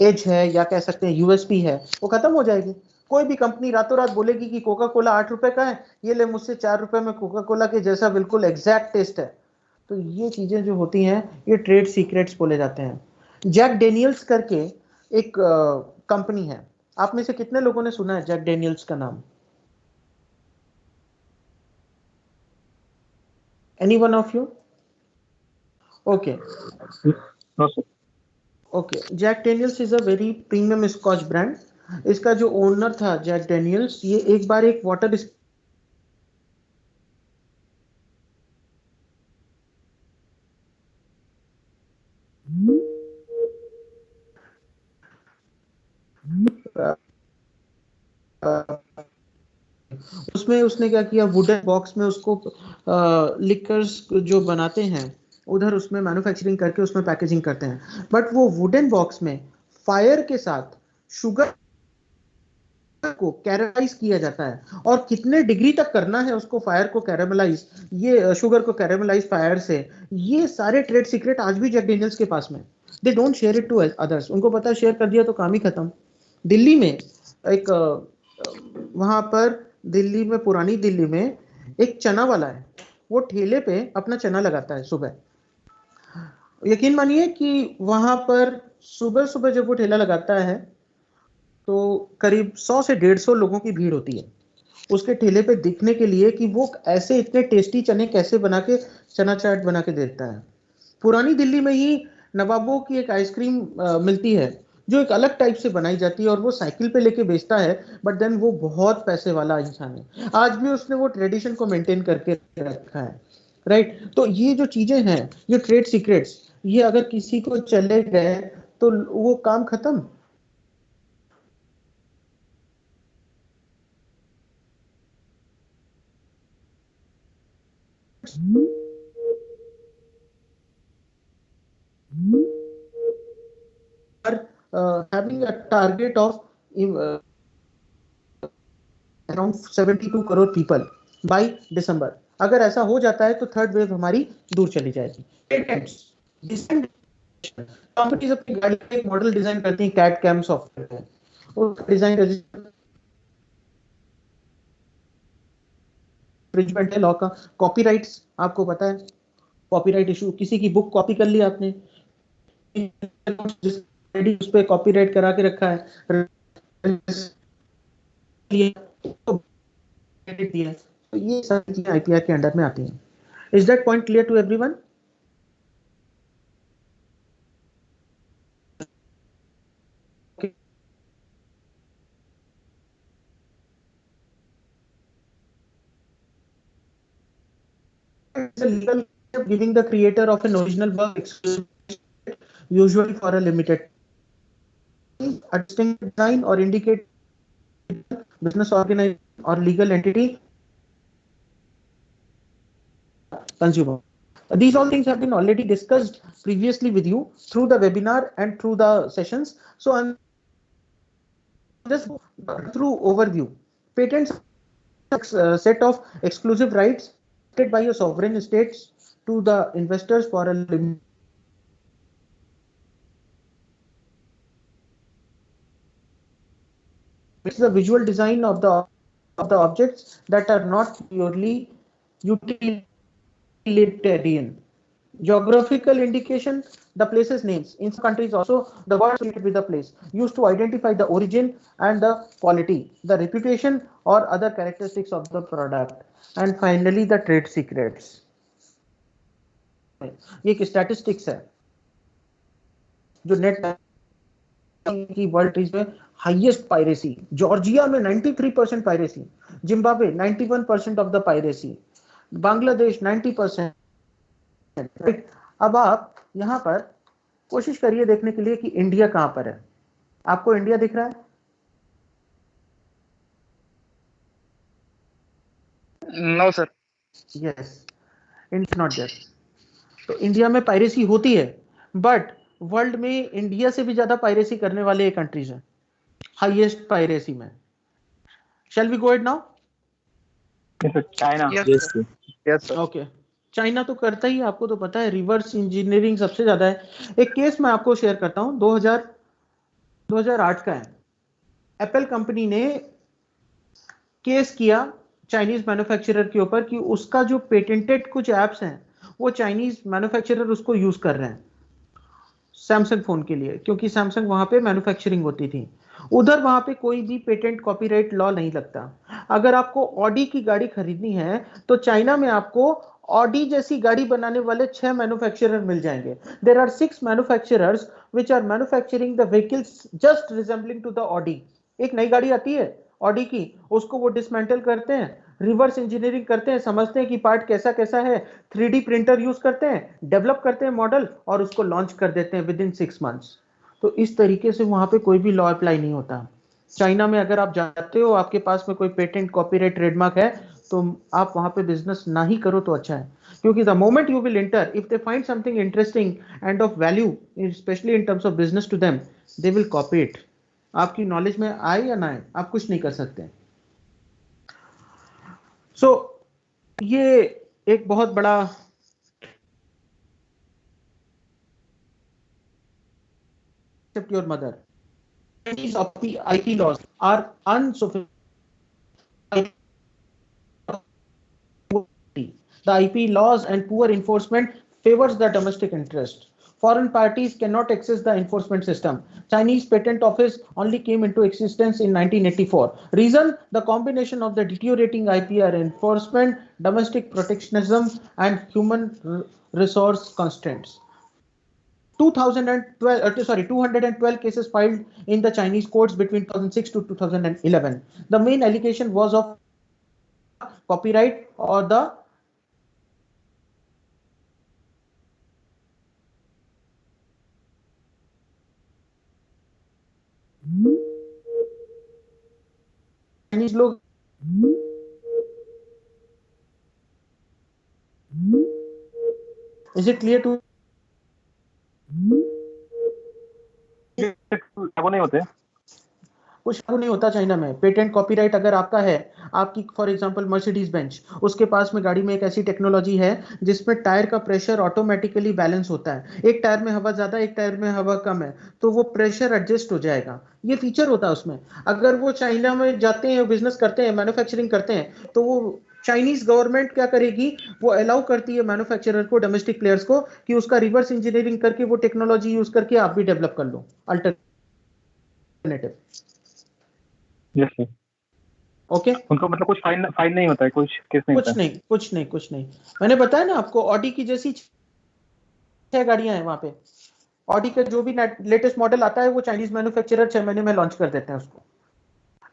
एज है या कह सकते हैं यूएसपी है, वो खत्म हो जाएगी। कोई भी कंपनी रातों रात बोलेगी कि कोका कोला 8 रुपए का है, ये ले मुझसे 4 रुपए में कोका कोला के जैसा बिल्कुल एग्जैक्ट टेस्ट है। तो ये चीजें जो होती हैं ये ट्रेड सीक्रेट्स बोले जाते हैं। जैक डेनियल्स करके एक कंपनी है, आप में से कितने लोगों ने सुना है जैक डेनियल्स का नाम? Any one of you? Okay No, sir. Okay, Jack Daniels is a very premium Scotch brand. इसका जो ओनर था जैक डेनियल्स, ये एक बार एक वाटर उसमें उसने क्या किया, वुडन बॉक्स में उसको लिकर्स जो बनाते हैं उधर उसमें मैन्युफैक्चरिंग करके उसमें पैकेजिंग करते हैं, बट वो वुडन बॉक्स में फायर के साथ शुगर को कैरेमलाइज किया जाता है, और कितने डिग्री तक करना है उसको फायर को कैरेमलाइज, ये शुगर को कैरेमलाइज फायर से, ये सारे ट्रेड सीक्रेट आज भी जैक डेनियल्स के पास में। They don't share it to others, उनको पता है शेयर कर दिया तो काम ही खत्म। दिल्ली में एक वहां पर दिल्ली में, पुरानी दिल्ली में एक चना वाला है, वो ठेले पे अपना चना लगाता है सुबह। यकीन मानिए कि वहां पर सुबह सुबह जब वो ठेला लगाता है तो करीब 100 से 150 लोगों की भीड़ होती है उसके ठेले पे दिखने के लिए कि वो ऐसे इतने टेस्टी चने कैसे बना के चना चाट बना के देता है। पुरानी दिल्ली में ही नवाबों की एक आइसक्रीम मिलती है जो एक अलग टाइप से बनाई जाती है, और वो साइकिल पे लेके बेचता है, बट देन वो बहुत पैसे वाला इंसान है, आज भी उसने वो ट्रेडिशन को मेंटेन करके रखा है, राइट। तो ये जो चीजें हैं, ये ट्रेड सीक्रेट्स, ये अगर किसी को चले गए तो वो काम खत्म। Having a target of around 72 crore people by December. अगर ऐसा हो जाता है तो थर्ड वेव हमारी दूर चली जाएगी। कंपनीज अपनी गाड़ी का एक मॉडल डिजाइन करती हैं, कैट कैम सॉफ्टवेयर है, उसका डिजाइन इंफ्रिंजमेंट है लॉ का। कॉपीराइट्स आपको पता है, कॉपीराइट इशू, किसी की बुक कॉपी कर ली आपने, उस पे कॉपीराइट करा के रखा है, दिया, तो ये सारी चीजें आईपीआर के अंडर में आती हैं। Is that point clear to everyone? It's a legal giving the creator of an original work exclusive usually for a limited a distinct design or indicate business organization or legal entity consumer. These all things have been already discussed previously with you through the webinar and through the sessions. So I'm just through overview. Patents set of exclusive rights by a sovereign states to the investors for a limit. It's the visual design of the objects that are not purely utilitarian. Geographical indication, the places names. In some countries also, the words related with the place used to identify the origin and the quality, the reputation or other characteristics of the product. And finally, the trade secrets. ये एक statistics है जो net की world trees में highest piracy, Georgia में 93% piracy, Zimbabwe 91% of the piracy, Bangladesh 90%. Right. अब आप यहां पर कोशिश करिए देखने के लिए कि इंडिया कहां पर है. आपको इंडिया दिख रहा है? No sir. Yes, India not there. तो इंडिया में पायरेसी होती है, बट वर्ल्ड में इंडिया से भी ज्यादा पायरेसी करने वाले कंट्रीज हैं हाईएस्ट पायरेसी में. Shall we go it now? China. Yes, sir. Yes sir. Okay. China तो करता ही, आपको तो पता है, रिवर्स इंजीनियरिंग सबसे ज्यादा है. एक केस मैं आपको शेयर करता हूं, 2008 का है. एप्पल कंपनी ने केस किया चाइनीज मैन्युफैक्चरर के ऊपर कि उसका जो पेटेंटेड कुछ एप्स हैं वो चाइनीज मैन्युफैक्चरर उसको यूज कर रहे हैं सैमसंग फोन के लिए, क्योंकि सैमसंग वहां पे मैन्युफैक्चरिंग होती थी. उधर वहां पे कोई भी पेटेंट कॉपीराइट लॉ नहीं लगता. अगर आपको ऑडी की गाड़ी खरीदनी है तो चाइना में आपको ऑडी जैसी गाड़ी बनाने वाले 6 मैन्युफैक्चरर मिल जाएंगे. There are 6 manufacturers which are manufacturing the vehicles just resembling to the Audi. एक नई गाड़ी आती है ऑडी की, उसको वो डिसमेंटल करते हैं, रिवर्स इंजीनियरिंग करते हैं, समझते हैं कि पार्ट कैसा कैसा है, 3D प्रिंटर यूज करते हैं, डेवलप करते हैं मॉडल और उसको लॉन्च कर देते हैं विद इन 6 मंथ्स. तो इस तरीके से वहां पे कोई भी लॉ अप्लाई नहीं होता. चाइना में अगर आप जाते हो, आपके पास में कोई पेटेंट कॉपीराइट ट्रेडमार्क है, तो आप वहां पे बिजनेस ना ही करो तो अच्छा है, क्योंकि the moment you will enter, if they find something interesting and of value specially in terms of business to them, they will copy it. आपकी नॉलेज में आए या ना आए, आप कुछ नहीं कर सकते. सो ये एक बहुत बड़ा your mother. Of the IP laws are unsophisticated. The IP laws and poor enforcement favors the domestic interest. Foreign parties cannot access the enforcement system. Chinese Patent Office only came into existence in 1984. Reason: the combination of the deteriorating IPR enforcement, domestic protectionism, and human resource constraints. 212 cases filed in the Chinese courts between 2006 to 2011. The main allegation was of copyright or the Chinese लोग. Is it clear to? वो नहीं होते. कुछ लागू नहीं होता China में. Patent copyright अगर आपका है, आपकी फॉर एग्जांपल मर्सिडीज बेंच, उसके पास में गाड़ी में एक ऐसी टेक्नोलॉजी है जिसमें टायर का प्रेशर ऑटोमेटिकली बैलेंस होता है. एक टायर में हवा ज्यादा, एक टायर में हवा कम है, तो वो प्रेशर एडजस्ट हो जाएगा. ये फीचर होता है उसमें. अगर वो चाइना में जाते हैं, बिजनेस करते हैं, मैन्युफैक्चरिंग करते हैं, तो वो चाइनीज गवर्नमेंट क्या करेगी, वो अलाउ करती है मैन्युफैक्चरर को, डोमेस्टिक प्लेयर्स को, कि उसका रिवर्स इंजीनियरिंग करके वो टेक्नोलॉजी यूज करके आप भी डेवलप कर लो अल्टरनेटिव. Yes sir. ओके. उनको मतलब कुछ फाइन नहीं होता है, कुछ केस नहीं होता है. कुछ नहीं. मैंने बताया ना आपको, ऑडी की जैसी 6 गाड़ियां हैं वहां पे. ऑडी का जो भी लेटेस्ट मॉडल आता है वो चाइनीज मैन्युफैक्चरर 6 महीने में लॉन्च कर देते हैं उसको.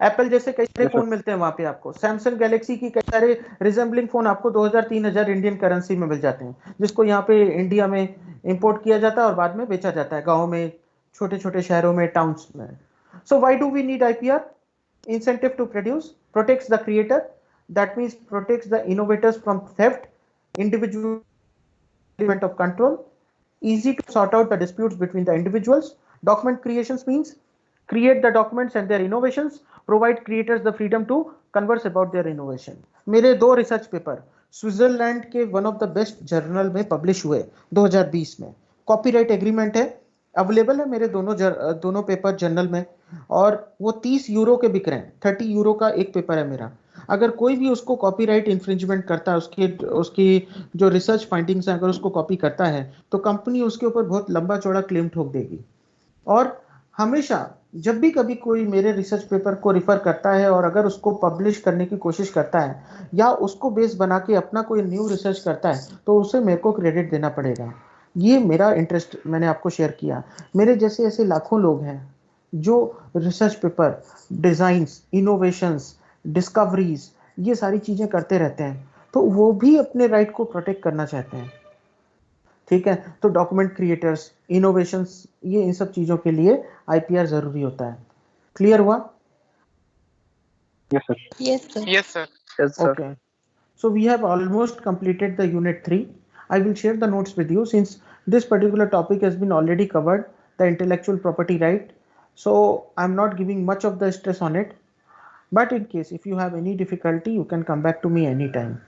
एप्पल जैसे कई सारे Yes, sir. फोन मिलते हैं वहां पे आपको, सैमसंग गैलेक्सी की कई सारे रिजेंबलिंग फोन आपको 2000-3000 इंडियन करेंसी में मिल जाते हैं, जिसको यहाँ पे इंडिया में इंपोर्ट किया जाता है और बाद में बेचा जाता है गाँव में, छोटे छोटे शहरों में, टाउन्स में. So why do we need IPR? Incentive to produce, protects the creator, that means protects the innovators from theft, individual element of control, easy to sort out the disputes between the individuals. Document creations means create the documents and their innovations, provide creators the freedom to converse about their innovation. मेरे 2 research paper Switzerland के one of the best journal में publish हुए 2020 में. Copyright agreement है, available है मेरे दोनों paper journal में, और वो 30 यूरो के बिक रहे हैं. 30 यूरो का एक पेपर है मेरा. अगर कोई भी उसको कॉपीराइट इन्फ्रिंजमेंट करता है, उसकी जो रिसर्च फाइंडिंग्स है अगर उसको कॉपी करता है, तो कंपनी उसके ऊपर बहुत लंबा चौड़ा क्लेम ठोक देगी. और हमेशा जब भी कभी कोई मेरे रिसर्च पेपर को रिफर करता है और अगर उसको पब्लिश करने की कोशिश करता है या उसको बेस बना के अपना कोई न्यू रिसर्च करता है, तो उसे मेरे को क्रेडिट देना पड़ेगा. ये मेरा इंटरेस्ट मैंने आपको शेयर किया. मेरे जैसे ऐसे लाखों लोग हैं जो research paper, designs, innovations, discoveries, ये सारी चीजें करते रहते हैं, तो वो भी अपने राइट को प्रोटेक्ट करना चाहते हैं. ठीक है, तो डॉक्यूमेंट क्रिएटर्स, इनोवेशंस, ये इन सब चीजों के लिए IPR जरूरी होता है. क्लियर हुआ? Yes, sir. Yes, sir. Yes, sir. Yes, sir. Okay. So we have almost completed the unit 3. I will share the notes with you since this particular topic has been already covered, the intellectual property right. So I'm not giving much of the stress on it. But in case if you have any difficulty, you can come back to me anytime.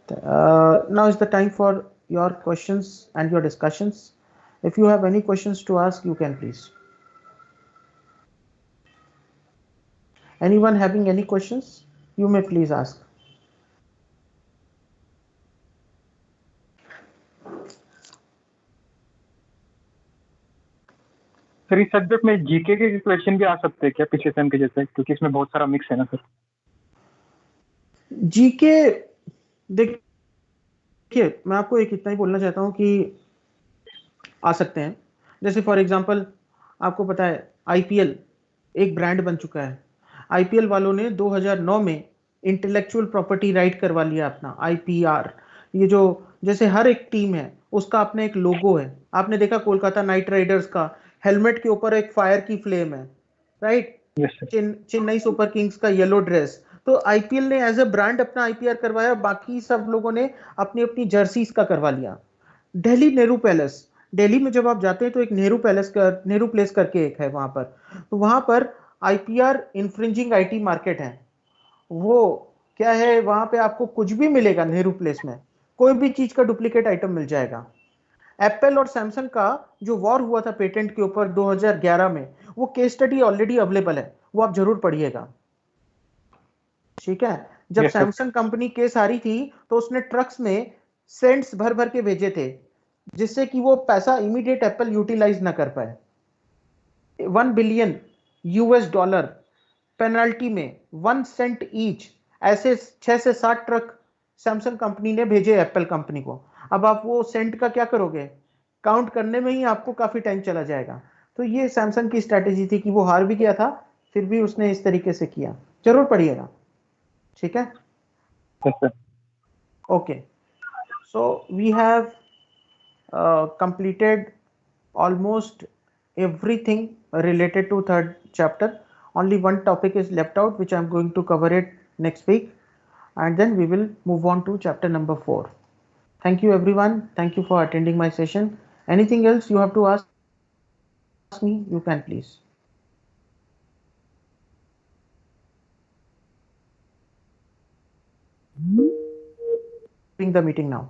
Now is the time for your questions and your discussions. If you have any questions to ask, you can please. Anyone having any questions? You may please ask. Sir इस subject में GK के question भी आ सकते हैं क्या पिछले same के जैसे, क्योंकि इसमें बहुत सारा मिक्स है ना सर. जीके देखिए, मैं आपको एक इतना ही बोलना चाहता हूं कि आ सकते हैं. जैसे फॉर एग्जांपल आपको पता है IPL एक ब्रांड बन चुका है. IPL वालों ने 2009 में इंटेलेक्चुअल प्रॉपर्टी राइट करवा लिया अपना IPR. ये जो जैसे हर एक टीम है उसका अपना एक लोगो है. आपने देखा कोलकाता नाइट राइडर्स का हेलमेट के ऊपर एक फायर की फ्लेम है, right? Yes, sir. Chennai super Kings का येलो ड्रेस. तो IPL ने एज ए ब्रांड अपना IPR करवाया, बाकी सब लोगों ने अपनी अपनी जर्सीज का करवा लिया. दिल्ली नेहरू पैलेस, दिल्ली में जब आप जाते हैं तो एक नेहरू प्लेस करके एक है वहां पर, तो वहां पर IPR इन्फ्रिंजिंग IT मार्केट है. वो क्या है, वहां पे आपको कुछ भी मिलेगा नेहरू प्लेस में, कोई भी चीज का डुप्लीकेट आइटम मिल जाएगा. एप्पल और सैमसंग का जो वॉर हुआ था पेटेंट के ऊपर 2011 में, वो केस स्टडी ऑलरेडी अवेलेबल है, वो आप जरूर पढ़िएगा. ठीक है, जब Yes, sir. Samsung company case हारी थी तो उसने ट्रक्स में सेंट्स भर भर के भेजे थे, जिससे कि वो पैसा इमीडिएट एप्पल यूटिलाइज ना कर पाए. $1 बिलियन पेनल्टी में 1 सेंट ईच, ऐसे 6 से 7 ट्रक सैमसंग कंपनी ने भेजे एप्पल कंपनी को. अब आप वो सेंट का क्या करोगे, काउंट करने में ही आपको काफी टाइम चला जाएगा. तो ये सैमसंग की स्ट्रेटेजी थी कि वो हार भी गया था, फिर भी उसने इस तरीके से किया. जरूर पढ़िएगा. ठीक है, Yes, sir. okay. So we have completed almost everything related to third chapter. Only one topic is left out, which I'm going to cover it next week, and then we will move on to chapter number 4. Thank you everyone. Thank you for attending my session. Anything else you have to ask me, you can please. The meeting now.